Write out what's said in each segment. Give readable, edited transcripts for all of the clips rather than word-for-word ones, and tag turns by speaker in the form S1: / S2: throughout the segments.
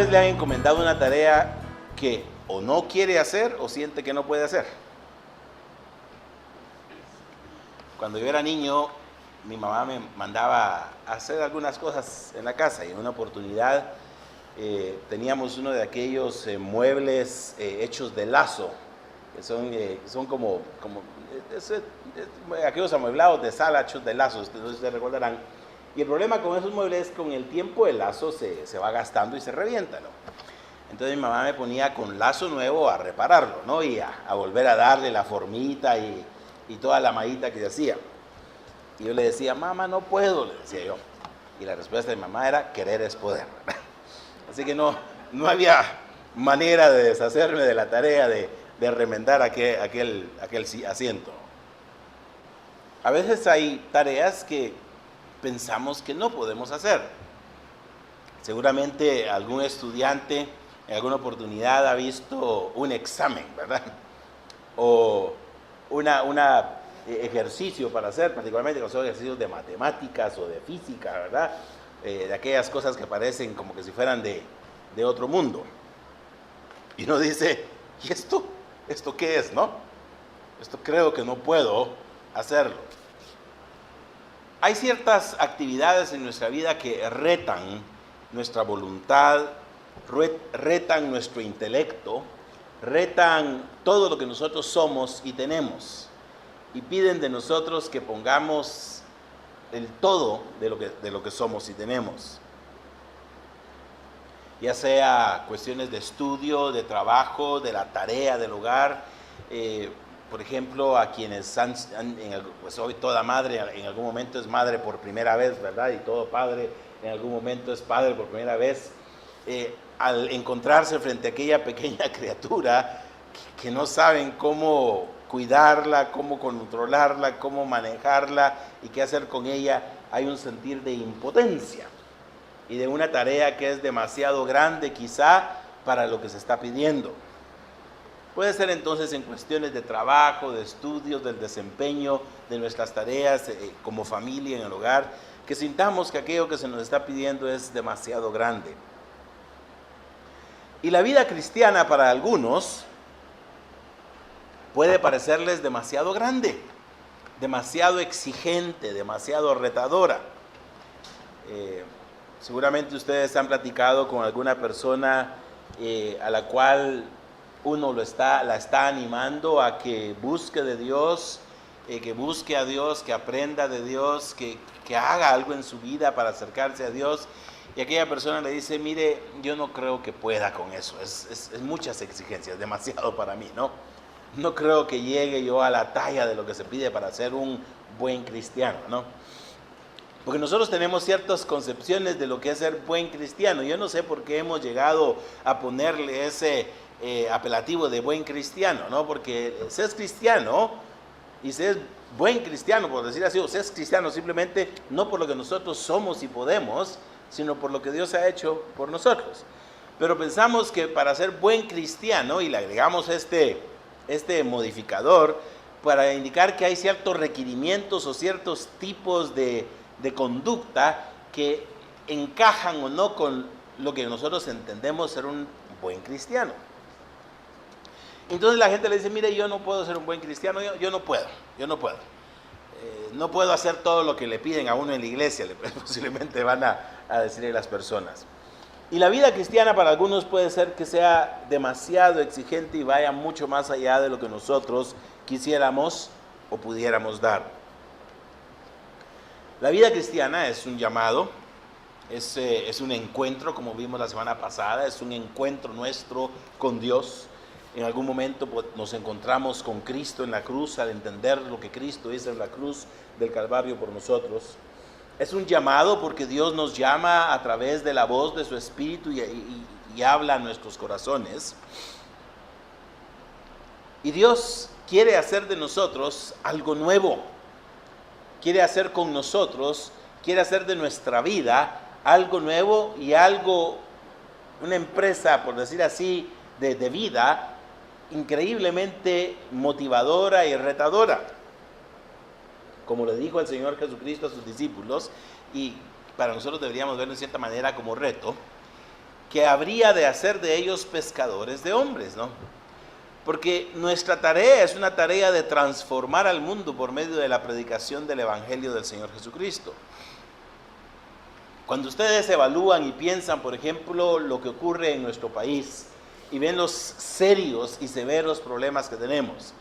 S1: vez le han encomendado una tarea que o no quiere hacer o siente que no puede hacer? Cuando yo era niño, mi mamá me mandaba a hacer algunas cosas en la casa y en una oportunidad teníamos uno de aquellos muebles hechos de lazo, que son como aquellos amueblados de sala hechos de lazos, ustedes se recordarán. Y el problema con esos muebles es que con el tiempo el lazo se va gastando y se revienta, ¿no? Entonces mi mamá me ponía con lazo nuevo a repararlo, ¿no? Y a volver a darle la formita y toda la mallita que se hacía. Y yo le decía, mamá, no puedo, le decía yo. Y la respuesta de mi mamá era, querer es poder. Así que no había manera de deshacerme de la tarea de remendar aquel asiento. A veces hay tareas que pensamos que no podemos hacer. Seguramente algún estudiante en alguna oportunidad ha visto un examen, ¿verdad? O un ejercicio para hacer, particularmente cuando son ejercicios de matemáticas o de física, ¿verdad? De aquellas cosas que parecen como que si fueran de otro mundo. Y uno dice, ¿y esto? ¿Esto qué es, no? Esto creo que no puedo hacerlo. Hay ciertas actividades en nuestra vida que retan nuestra voluntad, retan nuestro intelecto, retan todo lo que nosotros somos y tenemos, y piden de nosotros que pongamos el todo de lo que somos y tenemos. Ya sea cuestiones de estudio, de trabajo, de la tarea del hogar. Por ejemplo, a quienes pues hoy toda madre en algún momento es madre por primera vez, ¿verdad? Y todo padre en algún momento es padre por primera vez. Al encontrarse frente a aquella pequeña criatura que no saben cómo cuidarla, cómo controlarla, cómo manejarla y qué hacer con ella, hay un sentir de impotencia y de una tarea que es demasiado grande quizá para lo que se está pidiendo. Puede ser entonces en cuestiones de trabajo, de estudios, del desempeño de nuestras tareas como familia en el hogar, que sintamos que aquello que se nos está pidiendo es demasiado grande. Y la vida cristiana para algunos puede parecerles demasiado grande, demasiado exigente, demasiado retadora. Seguramente ustedes han platicado con alguna persona a la cual uno la está animando a que busque de Dios, que busque a Dios, que aprenda de Dios, que haga algo en su vida para acercarse a Dios. Y aquella persona le dice, mire, yo no creo que pueda con eso, es muchas exigencias, demasiado para mí, ¿no? No creo que llegue yo a la talla de lo que se pide para ser un buen cristiano, ¿no? Porque nosotros tenemos ciertas concepciones de lo que es ser buen cristiano. Yo no sé por qué hemos llegado a ponerle ese apelativo de buen cristiano, ¿no? Porque se es cristiano y se es buen cristiano, por decir así, o se es cristiano simplemente no por lo que nosotros somos y podemos, sino por lo que Dios ha hecho por nosotros. Pero pensamos que para ser buen cristiano, y le agregamos este modificador, para indicar que hay ciertos requerimientos o ciertos tipos de conducta que encajan o no con lo que nosotros entendemos ser un buen cristiano. Entonces la gente le dice, mire, yo no puedo ser un buen cristiano, yo no puedo. No puedo hacer todo lo que le piden a uno en la iglesia, posiblemente van a decirle las personas. Y la vida cristiana para algunos puede ser que sea demasiado exigente y vaya mucho más allá de lo que nosotros quisiéramos o pudiéramos dar. La vida cristiana es un llamado, es un encuentro, como vimos la semana pasada, es un encuentro nuestro con Dios. En algún momento nos encontramos con Cristo en la cruz al entender lo que Cristo hizo en la cruz del Calvario por nosotros. Es un llamado porque Dios nos llama a través de la voz de su Espíritu y habla a nuestros corazones. Y Dios quiere hacer de nosotros algo nuevo. Quiere hacer con nosotros, quiere hacer de nuestra vida algo nuevo y una empresa, por decir así, de vida increíblemente motivadora y retadora. Como le dijo el Señor Jesucristo a sus discípulos, y para nosotros deberíamos verlo en cierta manera como reto, que habría de hacer de ellos pescadores de hombres, ¿no? Porque nuestra tarea es una tarea de transformar al mundo por medio de la predicación del Evangelio del Señor Jesucristo. Cuando ustedes evalúan y piensan, por ejemplo, lo que ocurre en nuestro país y ven los serios y severos problemas que tenemos,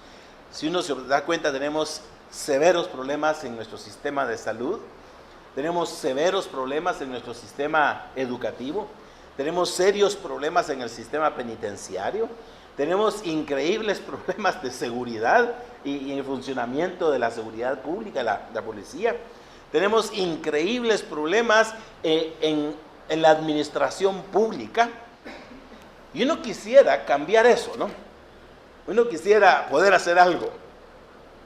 S1: si uno se da cuenta, tenemos severos problemas en nuestro sistema de salud, tenemos severos problemas en nuestro sistema educativo, tenemos serios problemas en el sistema penitenciario, tenemos increíbles problemas de seguridad y en el funcionamiento de la seguridad pública, la policía. Tenemos increíbles problemas en la administración pública. Y uno quisiera cambiar eso, ¿no? Uno quisiera poder hacer algo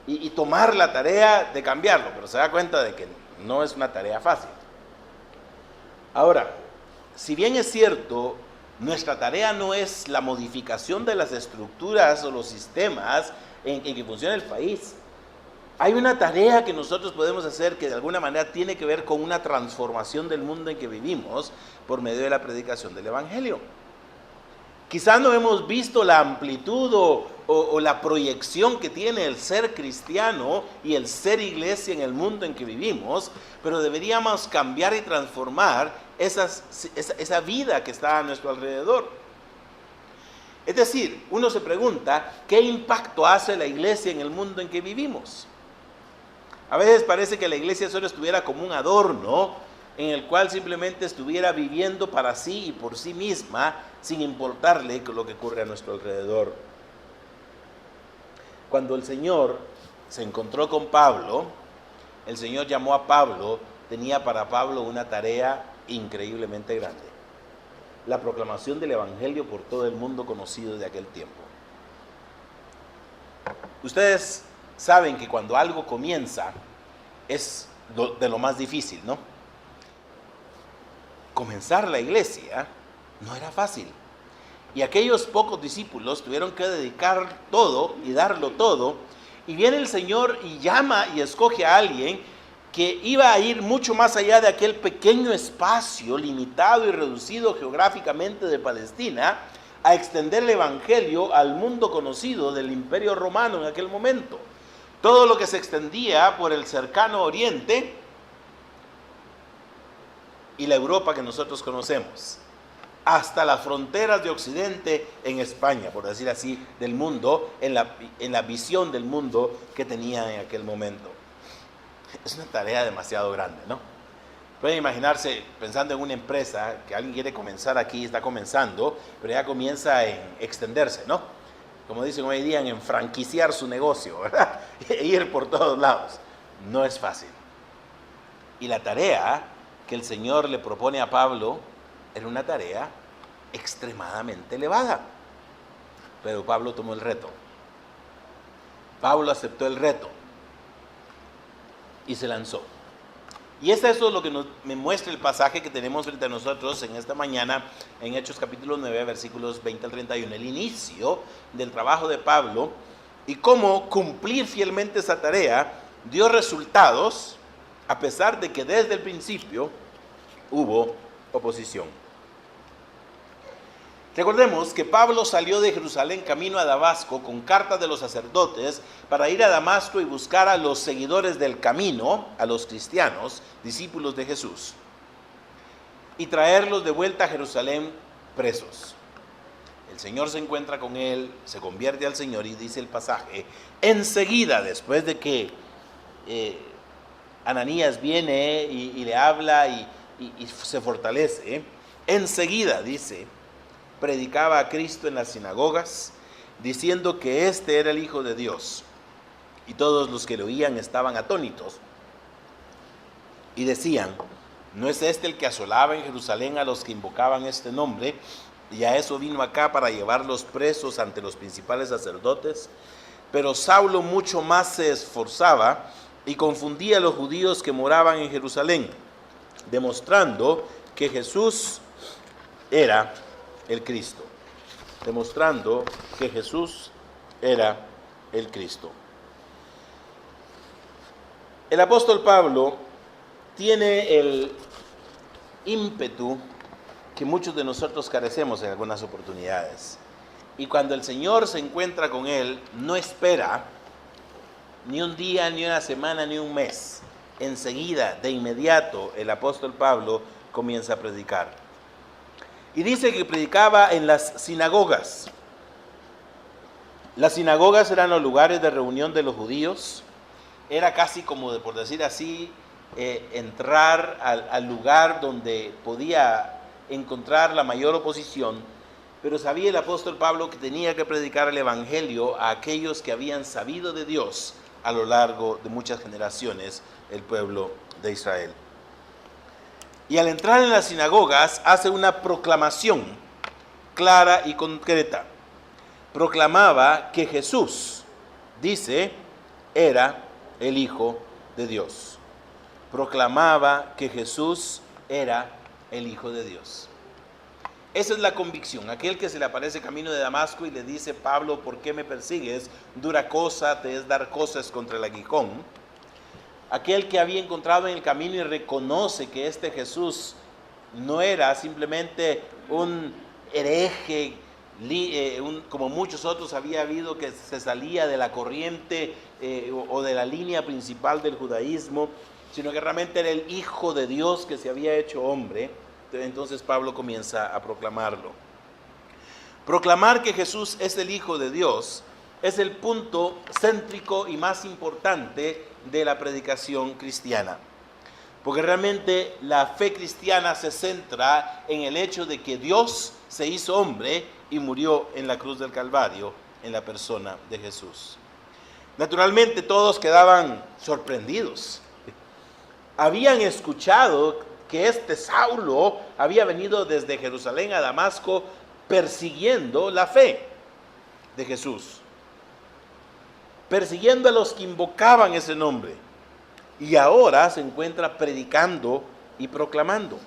S1: y tomar la tarea de cambiarlo, pero se da cuenta de que no es una tarea fácil. Ahora, si bien es cierto, nuestra tarea no es la modificación de las estructuras o los sistemas en que funciona el país. Hay una tarea que nosotros podemos hacer que de alguna manera tiene que ver con una transformación del mundo en que vivimos por medio de la predicación del Evangelio. Quizás no hemos visto la amplitud o la proyección que tiene el ser cristiano y el ser iglesia en el mundo en que vivimos, pero deberíamos cambiar y transformar esa vida que está a nuestro alrededor. Es decir, uno se pregunta, ¿qué impacto hace la iglesia en el mundo en que vivimos? A veces parece que la iglesia solo estuviera como un adorno en el cual simplemente estuviera viviendo para sí y por sí misma, sin importarle lo que ocurre a nuestro alrededor. Cuando el Señor se encontró con Pablo, el Señor llamó a Pablo, tenía para Pablo una tarea increíblemente grande: la proclamación del Evangelio por todo el mundo conocido de aquel tiempo. Ustedes saben que cuando algo comienza es de lo más difícil, ¿no? Comenzar la iglesia no era fácil. Y aquellos pocos discípulos tuvieron que dedicar todo y darlo todo. Y viene el Señor y llama y escoge a alguien que iba a ir mucho más allá de aquel pequeño espacio limitado y reducido geográficamente de Palestina, a extender el Evangelio al mundo conocido del Imperio Romano en aquel momento. Todo lo que se extendía por el cercano Oriente y la Europa que nosotros conocemos, hasta las fronteras de Occidente en España, por decir así, del mundo, en la visión del mundo que tenía en aquel momento. Es una tarea demasiado grande, ¿no? Pueden imaginarse, pensando en una empresa, que alguien quiere comenzar aquí, está comenzando, pero ya comienza en extenderse, ¿no? Como dicen hoy día, en franquiciar su negocio, ¿verdad? Ir por todos lados. No es fácil. Y la tarea que el Señor le propone a Pablo era una tarea extremadamente elevada. Pero Pablo tomó el reto. Pablo aceptó el reto y se lanzó. Y es eso lo que me muestra el pasaje que tenemos frente a nosotros en esta mañana, en Hechos capítulo 9, versículos 20 al 31, el inicio del trabajo de Pablo y cómo cumplir fielmente esa tarea dio resultados, a pesar de que desde el principio hubo oposición. Recordemos que Pablo salió de Jerusalén camino a Damasco con cartas de los sacerdotes para ir a Damasco y buscar a los seguidores del camino, a los cristianos, discípulos de Jesús, y traerlos de vuelta a Jerusalén presos. El Señor se encuentra con él, se convierte al Señor y dice el pasaje, enseguida, después de que Ananías viene y le habla y se fortalece, enseguida, dice, predicaba a Cristo en las sinagogas, diciendo que este era el Hijo de Dios. Y todos los que lo oían estaban atónitos y decían, ¿no es este el que asolaba en Jerusalén a los que invocaban este nombre? Y a eso vino acá para llevarlos presos ante los principales sacerdotes. Pero Saulo mucho más se esforzaba y confundía a los judíos que moraban en Jerusalén, demostrando que Jesús era el Cristo. Demostrando que Jesús era el Cristo. El apóstol Pablo tiene el ímpetu que muchos de nosotros carecemos en algunas oportunidades. Y cuando el Señor se encuentra con él, no espera ni un día, ni una semana, ni un mes. Enseguida, de inmediato, el apóstol Pablo comienza a predicar. Y dice que predicaba en las sinagogas. Las sinagogas eran los lugares de reunión de los judíos. Era casi como, por decir así, entrar al lugar donde podía encontrar la mayor oposición. Pero sabía el apóstol Pablo que tenía que predicar el evangelio a aquellos que habían sabido de Dios a lo largo de muchas generaciones, el pueblo de Israel. Y al entrar en las sinagogas hace una proclamación clara y concreta. Proclamaba que Jesús, dice, era el Hijo de Dios. Proclamaba que Jesús era el Hijo de Dios. Esa es la convicción. Aquel que se le aparece camino de Damasco y le dice: Pablo, ¿por qué me persigues? Dura cosa te es dar cosas contra el aguijón. Aquel que había encontrado en el camino y reconoce que este Jesús no era simplemente un hereje, como muchos otros había habido, que se salía de la corriente o de la línea principal del judaísmo, sino que realmente era el Hijo de Dios que se había hecho hombre. Entonces Pablo comienza a proclamarlo. Proclamar que Jesús es el Hijo de Dios es el punto céntrico y más importante de la predicación cristiana. Porque realmente la fe cristiana se centra en el hecho de que Dios se hizo hombre y murió en la cruz del Calvario en la persona de Jesús. Naturalmente todos quedaban sorprendidos. Habían escuchado que este Saulo había venido desde Jerusalén a Damasco persiguiendo la fe de Jesús, persiguiendo a los que invocaban ese nombre, y ahora se encuentra predicando y proclamando.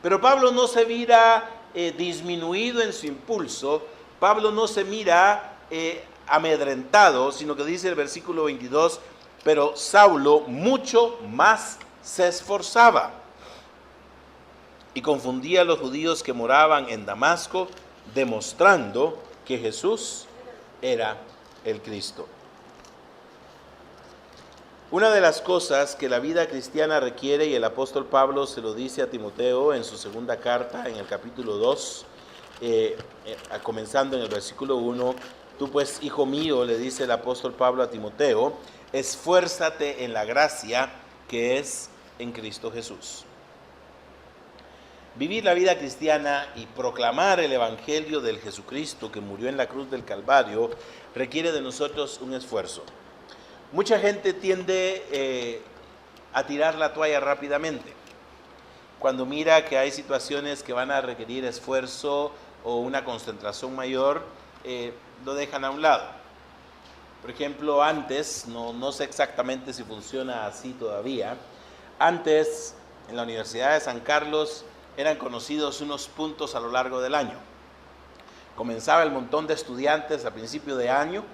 S1: Pero Pablo no se mira disminuido en su impulso. Pablo no se mira amedrentado, sino que dice el versículo 22: pero Saulo mucho más se esforzaba y confundía a los judíos que moraban en Damasco, demostrando que Jesús era el Cristo. Una de las cosas que la vida cristiana requiere, y el apóstol Pablo se lo dice a Timoteo en su segunda carta, en el capítulo 2, comenzando en el versículo 1, tú pues, hijo mío, le dice el apóstol Pablo a Timoteo, esfuérzate en la gracia que es en Cristo Jesús. Vivir la vida cristiana y proclamar el evangelio del Jesucristo que murió en la cruz del Calvario requiere de nosotros un esfuerzo. Mucha gente tiende a tirar la toalla rápidamente cuando mira que hay situaciones que van a requerir esfuerzo o una concentración mayor. Lo dejan a un lado. Por ejemplo, antes, no sé exactamente si funciona así todavía, antes en la Universidad de San Carlos eran conocidos unos puntos a lo largo del año. Comenzaba el montón de estudiantes a principio de año.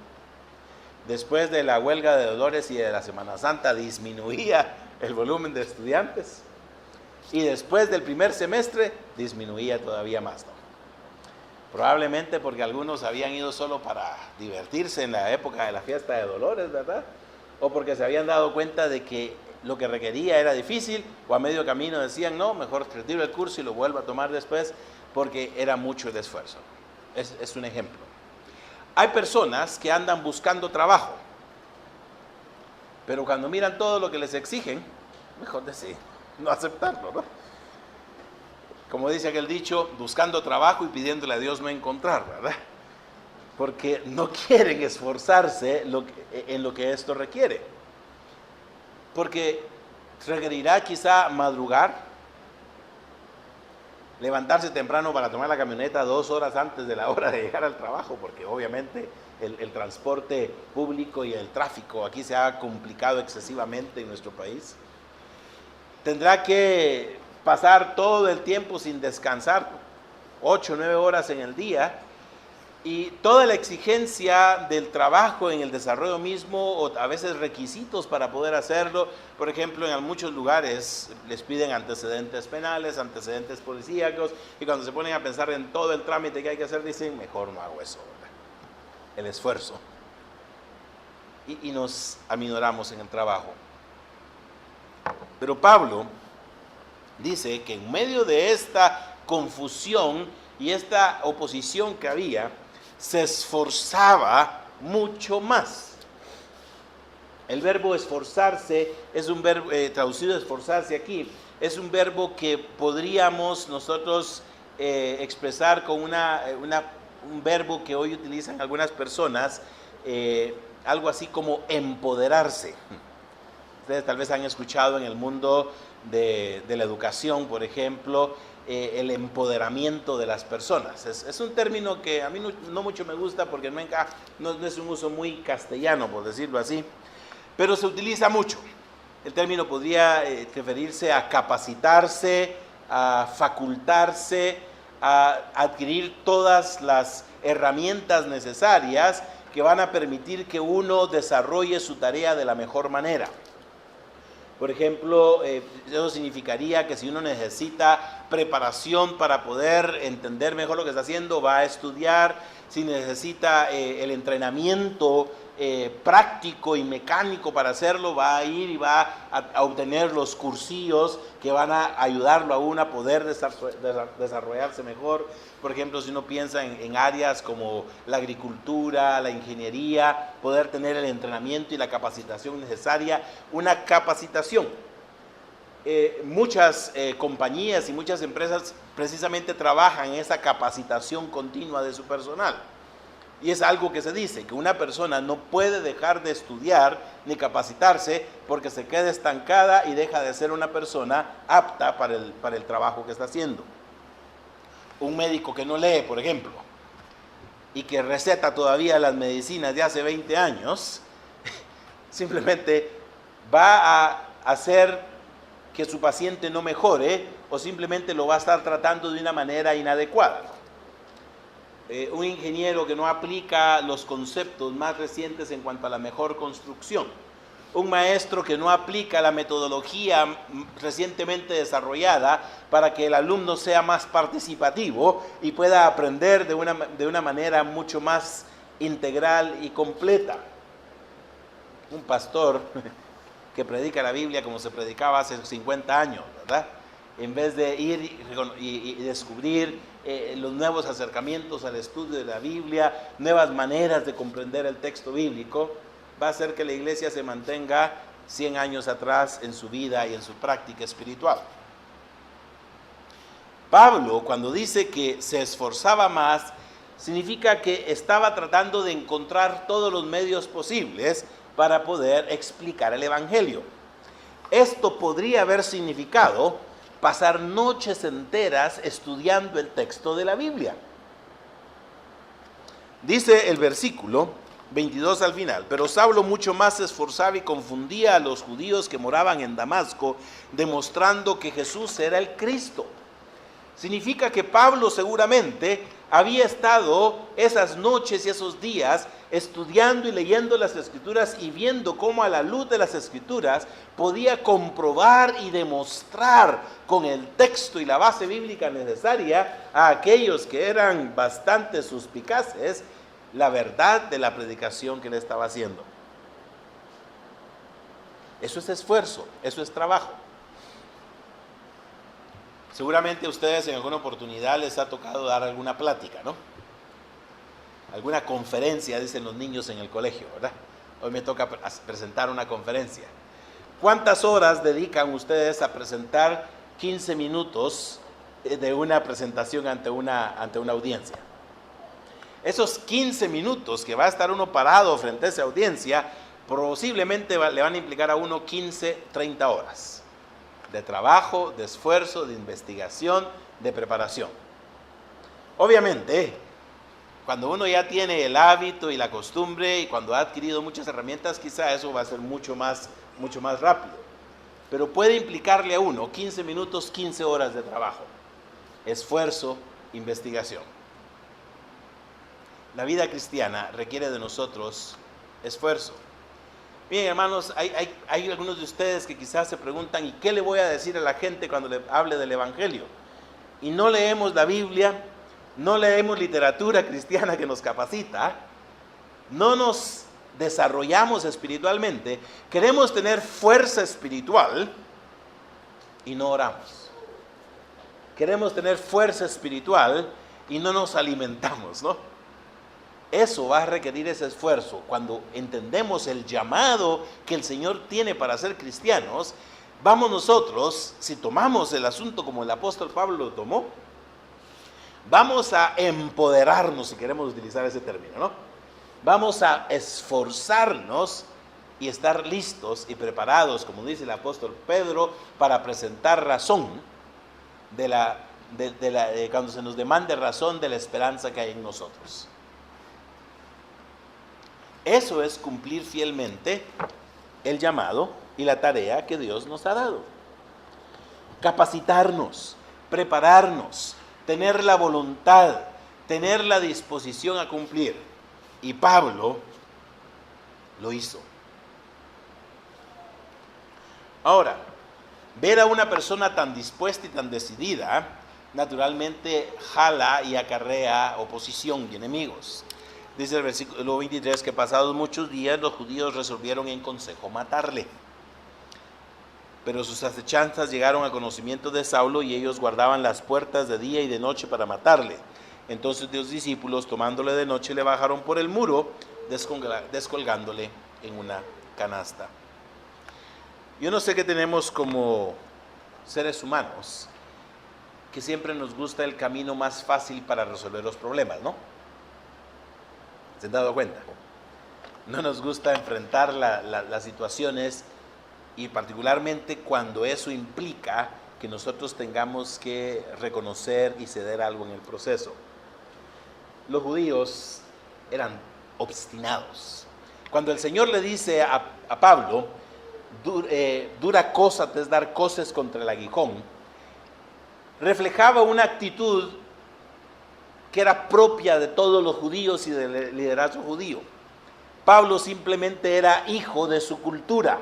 S1: Después de la huelga de Dolores y de la Semana Santa disminuía el volumen de estudiantes. Y después del primer semestre disminuía todavía más, ¿no? Probablemente porque algunos habían ido solo para divertirse en la época de la fiesta de Dolores, ¿verdad? O porque se habían dado cuenta de que lo que requería era difícil, o a medio camino decían, no, mejor retiro el curso y lo vuelvo a tomar después, porque era mucho el esfuerzo. Es un ejemplo. Hay personas que andan buscando trabajo, pero cuando miran todo lo que les exigen, mejor decir, no aceptarlo, ¿no? Como dice aquel dicho, buscando trabajo y pidiéndole a Dios no encontrar, ¿verdad? Porque no quieren esforzarse en lo que esto requiere. Porque requerirá quizá madrugar, levantarse temprano para tomar la camioneta 2 horas antes de la hora de llegar al trabajo, porque obviamente el transporte público y el tráfico aquí se ha complicado excesivamente en nuestro país. Tendrá que pasar todo el tiempo sin descansar, 8 o 9 horas en el día, Y toda la exigencia del trabajo en el desarrollo mismo, o a veces requisitos para poder hacerlo. Por ejemplo, en muchos lugares les piden antecedentes penales, antecedentes policíacos, y cuando se ponen a pensar en todo el trámite que hay que hacer, dicen, mejor no hago eso, ¿verdad? El esfuerzo. Y nos aminoramos en el trabajo. Pero Pablo dice que en medio de esta confusión y esta oposición que había, se esforzaba mucho más. El verbo esforzarse es un verbo, traducido esforzarse aquí, es un verbo que podríamos nosotros expresar con un verbo que hoy utilizan algunas personas, algo así como empoderarse. Ustedes tal vez han escuchado en el mundo de la educación, por ejemplo, el empoderamiento de las personas. Es un término que a mí no mucho me gusta porque no es un uso muy castellano, por decirlo así, pero se utiliza mucho. El término podría referirse a capacitarse, a facultarse, a adquirir todas las herramientas necesarias que van a permitir que uno desarrolle su tarea de la mejor manera. Por ejemplo, eso significaría que si uno necesita preparación para poder entender mejor lo que está haciendo, va a estudiar. Si necesita el entrenamiento práctico y mecánico para hacerlo, va a ir y va a obtener los cursillos que van a ayudarlo a uno a poder desarrollarse mejor. Por ejemplo, si uno piensa en áreas como la agricultura, la ingeniería, poder tener el entrenamiento y la capacitación necesaria, una capacitación. Muchas compañías y muchas empresas precisamente trabajan en esa capacitación continua de su personal. Y es algo que se dice, que una persona no puede dejar de estudiar ni capacitarse porque se queda estancada y deja de ser una persona apta para el trabajo que está haciendo. Un médico que no lee, por ejemplo, y que receta todavía las medicinas de hace 20 años, simplemente va a hacer que su paciente no mejore o simplemente lo va a estar tratando de una manera inadecuada. Un ingeniero que no aplica los conceptos más recientes en cuanto a la mejor construcción. Un maestro que no aplica la metodología recientemente desarrollada para que el alumno sea más participativo y pueda aprender de una manera mucho más integral y completa. Un pastor que predica la Biblia como se predicaba hace 50 años, ¿verdad? En vez de ir y descubrir los nuevos acercamientos al estudio de la Biblia, nuevas maneras de comprender el texto bíblico, va a hacer que la iglesia se mantenga 100 años atrás en su vida y en su práctica espiritual. Pablo, cuando dice que se esforzaba más, significa que estaba tratando de encontrar todos los medios posibles para poder explicar el Evangelio. Esto podría haber significado pasar noches enteras estudiando el texto de la Biblia. Dice el versículo 22 al final, pero Saulo mucho más se esforzaba y confundía a los judíos que moraban en Damasco, demostrando que Jesús era el Cristo. Significa que Pablo seguramente había estado esas noches y esos días estudiando y leyendo las Escrituras y viendo cómo a la luz de las Escrituras podía comprobar y demostrar con el texto y la base bíblica necesaria a aquellos que eran bastante suspicaces la verdad de la predicación que él estaba haciendo. Eso es esfuerzo, eso es trabajo. Seguramente a ustedes en alguna oportunidad les ha tocado dar alguna plática, ¿no? Alguna conferencia, dicen los niños en el colegio, ¿verdad? Hoy me toca presentar una conferencia. ¿Cuántas horas dedican ustedes a presentar 15 minutos de una presentación ante una audiencia? Esos 15 minutos que va a estar uno parado frente a esa audiencia, posiblemente le van a implicar a uno 15, 30 horas de trabajo, de esfuerzo, de investigación, de preparación. Obviamente, cuando uno ya tiene el hábito y la costumbre y cuando ha adquirido muchas herramientas, quizá eso va a ser mucho más rápido. Pero puede implicarle a uno 15 minutos, 15 horas de trabajo, esfuerzo, investigación. La vida cristiana requiere de nosotros esfuerzo. Bien, hermanos, hay algunos de ustedes que quizás se preguntan, ¿y qué le voy a decir a la gente cuando le hable del Evangelio? Y no leemos la Biblia, no leemos literatura cristiana que nos capacita, no nos desarrollamos espiritualmente, queremos tener fuerza espiritual y no oramos. Queremos tener fuerza espiritual y no nos alimentamos, ¿no? Eso va a requerir ese esfuerzo. Cuando entendemos el llamado que el Señor tiene para ser cristianos, vamos nosotros, si tomamos el asunto como el apóstol Pablo lo tomó, vamos a empoderarnos, si queremos utilizar ese término, ¿no? Vamos a esforzarnos y estar listos y preparados, como dice el apóstol Pedro, para presentar razón cuando se nos demande razón de la esperanza que hay en nosotros. Eso es cumplir fielmente el llamado y la tarea que Dios nos ha dado. Capacitarnos, prepararnos, tener la voluntad, tener la disposición a cumplir. Y Pablo lo hizo. Ahora, ver a una persona tan dispuesta y tan decidida, naturalmente jala y acarrea oposición y enemigos. Dice el versículo 23 que pasados muchos días los judíos resolvieron en consejo matarle. Pero sus acechanzas llegaron a conocimiento de Saulo y ellos guardaban las puertas de día y de noche para matarle. Entonces los discípulos, tomándole de noche, le bajaron por el muro, descolgándole en una canasta. Yo no sé qué tenemos como seres humanos, que siempre nos gusta el camino más fácil para resolver los problemas, ¿no? ¿Se han dado cuenta? No nos gusta enfrentar las situaciones, y particularmente cuando eso implica que nosotros tengamos que reconocer y ceder algo en el proceso. Los judíos eran obstinados. Cuando el Señor le dice a Pablo, dura cosa te es dar coces contra el aguijón, reflejaba una actitud que era propia de todos los judíos y del liderazgo judío. Pablo simplemente era hijo de su cultura,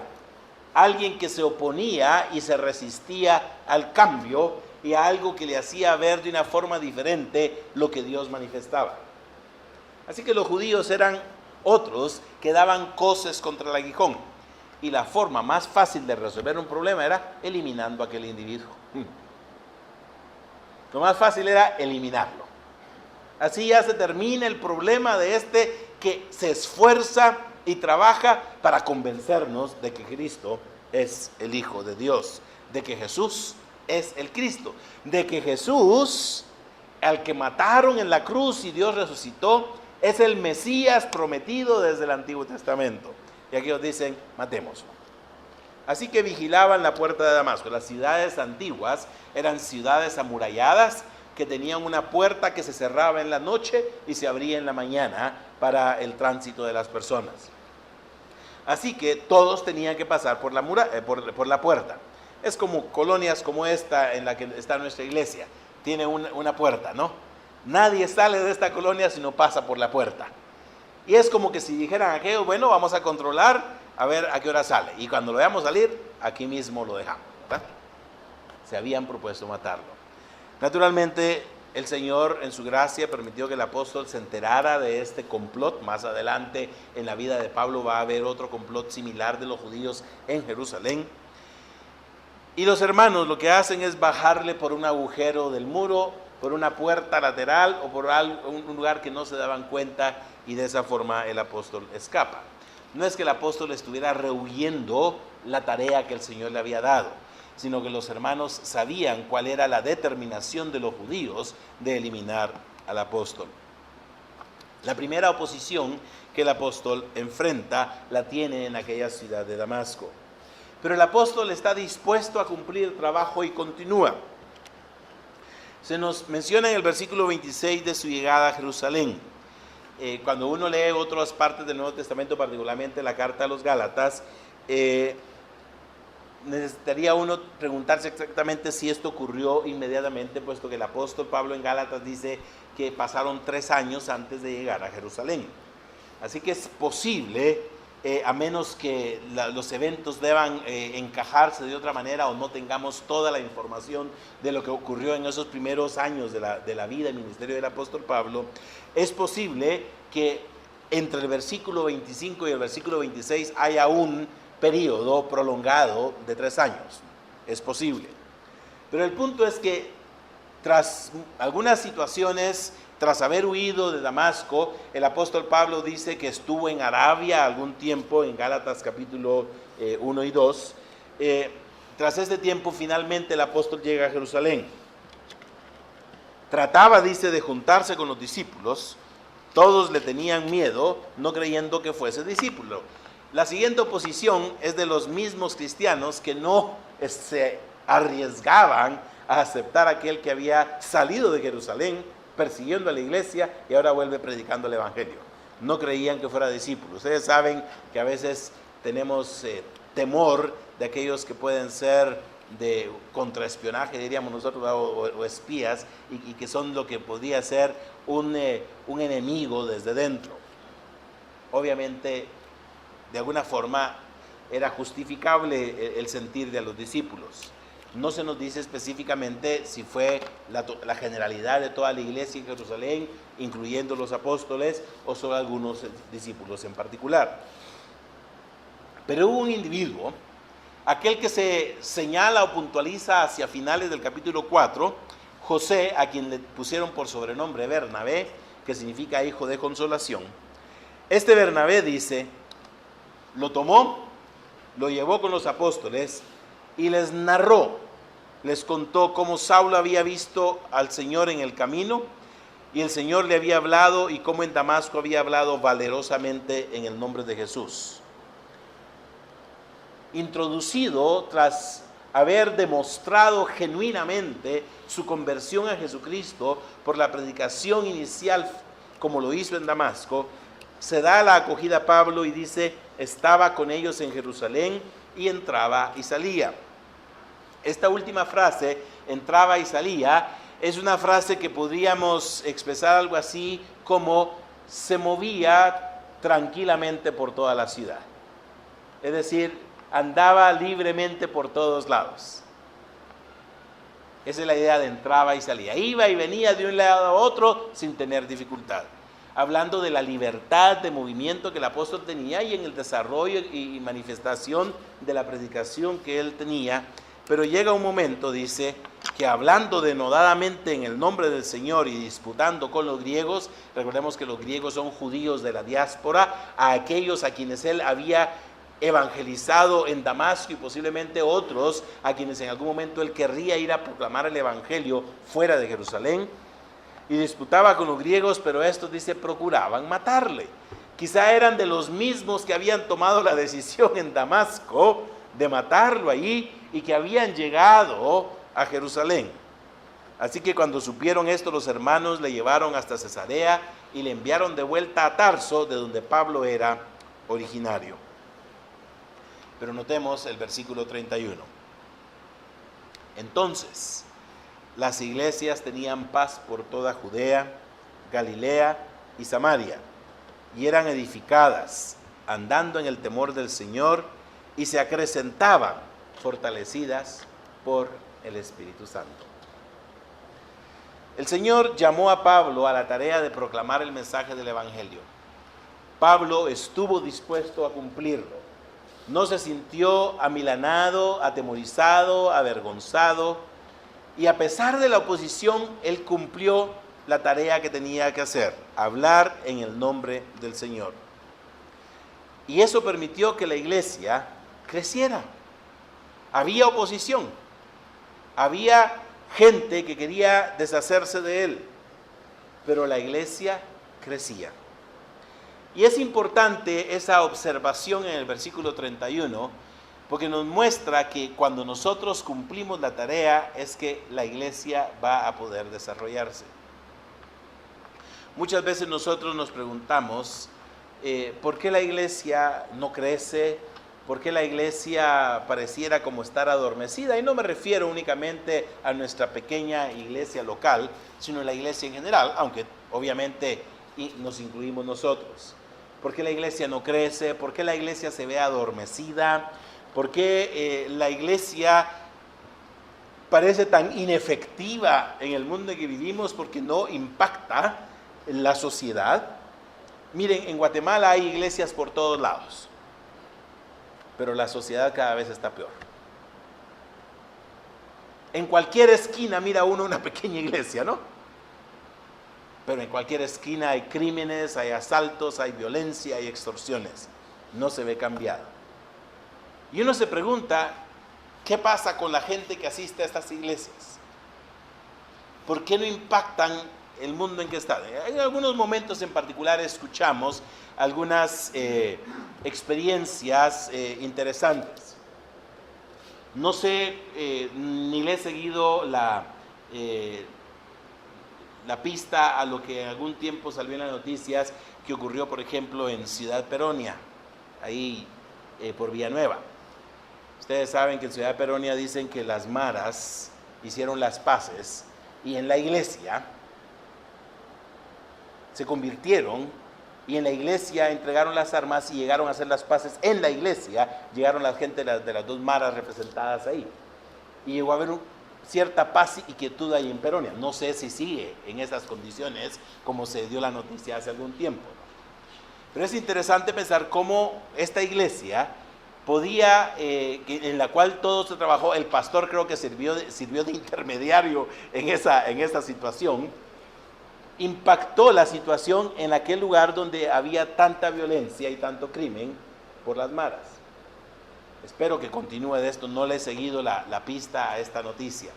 S1: alguien que se oponía y se resistía al cambio y a algo que le hacía ver de una forma diferente lo que Dios manifestaba. Así que los judíos eran otros que daban coces contra el aguijón, y la forma más fácil de resolver un problema era eliminando a aquel individuo. Lo más fácil era eliminarlo. Así ya se termina el problema de este que se esfuerza y trabaja para convencernos de que Cristo es el Hijo de Dios, de que Jesús es el Cristo, de que Jesús, al que mataron en la cruz y Dios resucitó, es el Mesías prometido desde el Antiguo Testamento. Y aquí ellos dicen, matémoslo. Así que vigilaban la puerta de Damasco. Las ciudades antiguas eran ciudades amuralladas que tenían una puerta que se cerraba en la noche y se abría en la mañana para el tránsito de las personas. Así que todos tenían que pasar por la puerta. Es como colonias como esta en la que está nuestra iglesia. Tiene una puerta, ¿no? Nadie sale de esta colonia si no pasa por la puerta. Y es como que si dijeran aquello, bueno, vamos a controlar, a ver a qué hora sale. Y cuando lo veamos salir, aquí mismo lo dejamos, ¿verdad? Se habían propuesto matarlo. Naturalmente, el Señor en su gracia permitió que el apóstol se enterara de este complot. Más adelante en la vida de Pablo va a haber otro complot similar de los judíos en Jerusalén. Y los hermanos lo que hacen es bajarle por un agujero del muro, por una puerta lateral o por un lugar que no se daban cuenta, y de esa forma el apóstol escapa. No es que el apóstol estuviera rehuyendo la tarea que el Señor le había dado, sino que los hermanos sabían cuál era la determinación de los judíos de eliminar al apóstol. La primera oposición que el apóstol enfrenta la tiene en aquella ciudad de Damasco. Pero el apóstol está dispuesto a cumplir trabajo y continúa. Se nos menciona en el versículo 26 de su llegada a Jerusalén. Cuando uno lee otras partes del Nuevo Testamento, particularmente la carta a los Gálatas, necesitaría uno preguntarse exactamente si esto ocurrió inmediatamente, puesto que el apóstol Pablo en Gálatas dice que pasaron 3 años antes de llegar a Jerusalén. Así que es posible, a menos que los eventos deban encajarse de otra manera o no tengamos toda la información de lo que ocurrió en esos primeros años de la vida y ministerio del apóstol Pablo, es posible que entre el versículo 25 y el versículo 26 haya un periodo prolongado de 3 años. Es posible. Pero el punto es que tras algunas situaciones, tras haber huido de Damasco, el apóstol Pablo dice que estuvo en Arabia algún tiempo, en Gálatas capítulo 1 y 2. Tras este tiempo, finalmente el apóstol llega a Jerusalén. Trataba, dice, de juntarse con los discípulos. Todos le tenían miedo, no creyendo que fuese discípulo. La siguiente oposición es de los mismos cristianos que no se arriesgaban a aceptar a aquel que había salido de Jerusalén persiguiendo a la iglesia y ahora vuelve predicando el evangelio. No creían que fuera discípulo. Ustedes saben que a veces tenemos temor de aquellos que pueden ser de contraespionaje, diríamos nosotros, o espías, y que son lo que podría ser un enemigo desde dentro. Obviamente, de alguna forma, era justificable el sentir de los discípulos. No se nos dice específicamente si fue la generalidad de toda la iglesia en Jerusalén, incluyendo los apóstoles, o solo algunos discípulos en particular. Pero hubo un individuo, aquel que se señala o puntualiza hacia finales del capítulo 4, José, a quien le pusieron por sobrenombre Bernabé, que significa hijo de consolación. Este Bernabé dice, lo tomó, lo llevó con los apóstoles y les narró, les contó cómo Saulo había visto al Señor en el camino y el Señor le había hablado y cómo en Damasco había hablado valerosamente en el nombre de Jesús. Introducido tras haber demostrado genuinamente su conversión a Jesucristo por la predicación inicial como lo hizo en Damasco, se da la acogida a Pablo y dice, estaba con ellos en Jerusalén y entraba y salía. Esta última frase, entraba y salía, es una frase que podríamos expresar algo así como se movía tranquilamente por toda la ciudad. Es decir, andaba libremente por todos lados. Esa es la idea de entraba y salía. Iba y venía de un lado a otro sin tener dificultad. Hablando de la libertad de movimiento que el apóstol tenía y en el desarrollo y manifestación de la predicación que él tenía. Pero llega un momento, dice, que hablando denodadamente en el nombre del Señor y disputando con los griegos, recordemos que los griegos son judíos de la diáspora, a aquellos a quienes él había evangelizado en Damasco y posiblemente otros a quienes en algún momento él querría ir a proclamar el evangelio fuera de Jerusalén, y disputaba con los griegos, pero estos, dice, procuraban matarle. Quizá eran de los mismos que habían tomado la decisión en Damasco de matarlo allí y que habían llegado a Jerusalén. Así que cuando supieron esto, los hermanos le llevaron hasta Cesarea y le enviaron de vuelta a Tarso, de donde Pablo era originario. Pero notemos el versículo 31. Entonces, las iglesias tenían paz por toda Judea, Galilea y Samaria, y eran edificadas, andando en el temor del Señor, y se acrecentaban, fortalecidas por el Espíritu Santo. El Señor llamó a Pablo a la tarea de proclamar el mensaje del Evangelio. Pablo estuvo dispuesto a cumplirlo. No se sintió amilanado, atemorizado, avergonzado, y a pesar de la oposición, él cumplió la tarea que tenía que hacer, hablar en el nombre del Señor. Y eso permitió que la iglesia creciera. Había oposición, había gente que quería deshacerse de él, pero la iglesia crecía. Y es importante esa observación en el versículo 31, porque nos muestra que cuando nosotros cumplimos la tarea es que la iglesia va a poder desarrollarse. Muchas veces nosotros nos preguntamos, ¿por qué la iglesia no crece? ¿Por qué la iglesia pareciera como estar adormecida? Y no me refiero únicamente a nuestra pequeña iglesia local, sino a la iglesia en general, aunque obviamente nos incluimos nosotros. ¿Por qué la iglesia no crece? ¿Por qué la iglesia se ve adormecida? ¿Por qué la iglesia parece tan inefectiva en el mundo en que vivimos? Porque no impacta en la sociedad. Miren, en Guatemala hay iglesias por todos lados, pero la sociedad cada vez está peor. En cualquier esquina mira uno una pequeña iglesia, ¿no? Pero en cualquier esquina hay crímenes, hay asaltos, hay violencia, hay extorsiones. No se ve cambiado. Y uno se pregunta, ¿qué pasa con la gente que asiste a estas iglesias? ¿Por qué no impactan el mundo en que están? En algunos momentos en particular escuchamos algunas experiencias interesantes. No sé, ni le he seguido la pista a lo que en algún tiempo salió en las noticias que ocurrió, por ejemplo, en Ciudad Peronia, ahí por Villanueva. Ustedes saben que en Ciudad Peronia dicen que las maras hicieron las paces y en la iglesia se convirtieron y en la iglesia entregaron las armas y llegaron a hacer las paces en la iglesia. Llegaron la gente de las dos maras representadas ahí y llegó a haber cierta paz y quietud ahí en Peronia. No sé si sigue en esas condiciones como se dio la noticia hace algún tiempo, ¿no? Pero es interesante pensar cómo esta iglesia podía, en la cual todo se trabajó, el pastor creo que sirvió de intermediario en esa situación, impactó la situación en aquel lugar donde había tanta violencia y tanto crimen por las maras. Espero que continúe de esto, no le he seguido la pista a esta noticia.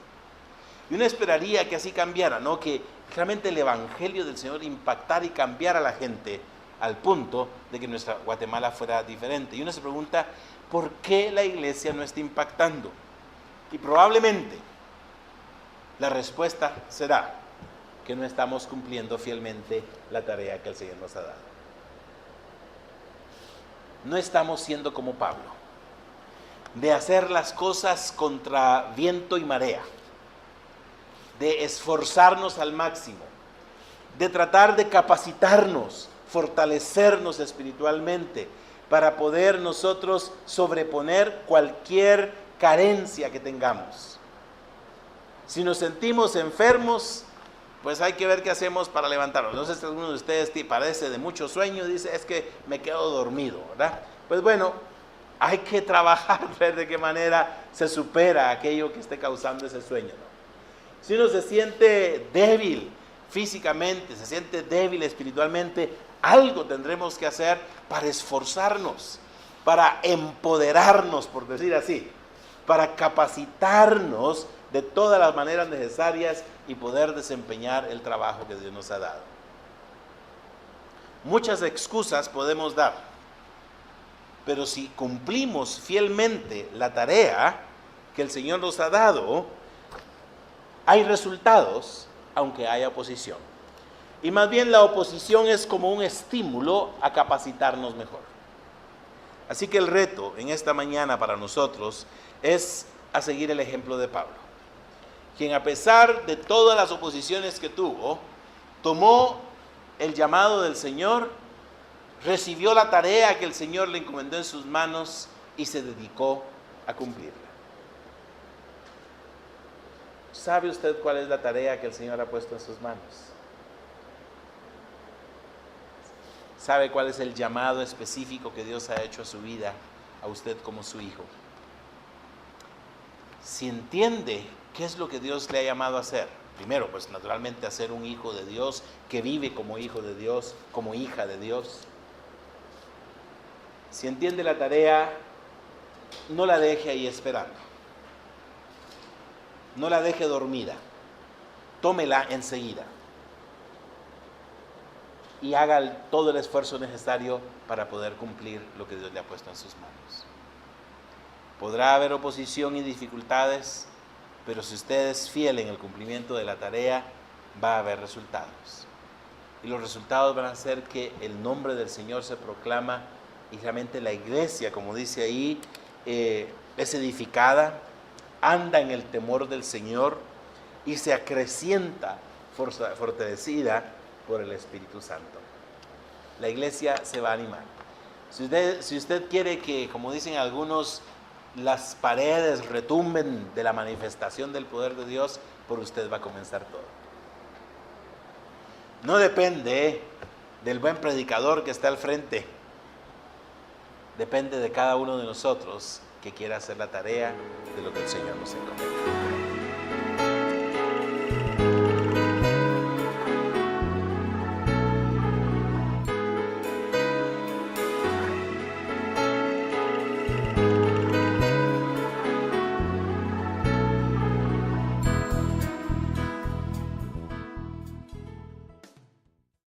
S1: Y uno esperaría que así cambiara, ¿no? Que realmente el evangelio del Señor impactara y cambiara a la gente al punto de que nuestra Guatemala fuera diferente. Y uno se pregunta, ¿por qué la iglesia no está impactando? Y probablemente la respuesta será que no estamos cumpliendo fielmente la tarea que el Señor nos ha dado. No estamos siendo como Pablo, de hacer las cosas contra viento y marea, de esforzarnos al máximo, de tratar de capacitarnos, fortalecernos espiritualmente para poder nosotros sobreponer cualquier carencia que tengamos. Si nos sentimos enfermos, pues hay que ver qué hacemos para levantarnos. No sé si alguno de ustedes padece de mucho sueño, dice, es que me quedo dormido, ¿verdad? Pues bueno, hay que trabajar, ver de qué manera se supera aquello que esté causando ese sueño, ¿no? Si uno se siente débil físicamente, se siente débil espiritualmente, algo tendremos que hacer para esforzarnos, para empoderarnos, por decir así, para capacitarnos de todas las maneras necesarias y poder desempeñar el trabajo que Dios nos ha dado. Muchas excusas podemos dar, pero si cumplimos fielmente la tarea que el Señor nos ha dado, hay resultados, aunque haya oposición. Y más bien la oposición es como un estímulo a capacitarnos mejor. Así que el reto en esta mañana para nosotros es a seguir el ejemplo de Pablo, quien a pesar de todas las oposiciones que tuvo, tomó el llamado del Señor, recibió la tarea que el Señor le encomendó en sus manos y se dedicó a cumplirla. ¿Sabe usted cuál es la tarea que el Señor ha puesto en sus manos? ¿Sabe cuál es el llamado específico que Dios ha hecho a su vida, a usted como su hijo? Si entiende qué es lo que Dios le ha llamado a hacer, primero, pues naturalmente a ser un hijo de Dios, que vive como hijo de Dios, como hija de Dios. Si entiende la tarea, no la deje ahí esperando. No la deje dormida. Tómela enseguida. Y haga todo el esfuerzo necesario para poder cumplir lo que Dios le ha puesto en sus manos. Podrá haber oposición y dificultades, pero si usted es fiel en el cumplimiento de la tarea, va a haber resultados. Y los resultados van a ser que el nombre del Señor se proclama y realmente la iglesia, como dice ahí, es edificada, anda en el temor del Señor y se acrecienta, fortalecida por el Espíritu Santo. La iglesia se va a animar. Si usted quiere que, como dicen algunos, las paredes retumben de la manifestación del poder de Dios, por usted va a comenzar todo. No depende del buen predicador que está al frente. Depende de cada uno de nosotros que quiera hacer la tarea de lo que el Señor nos encomendó.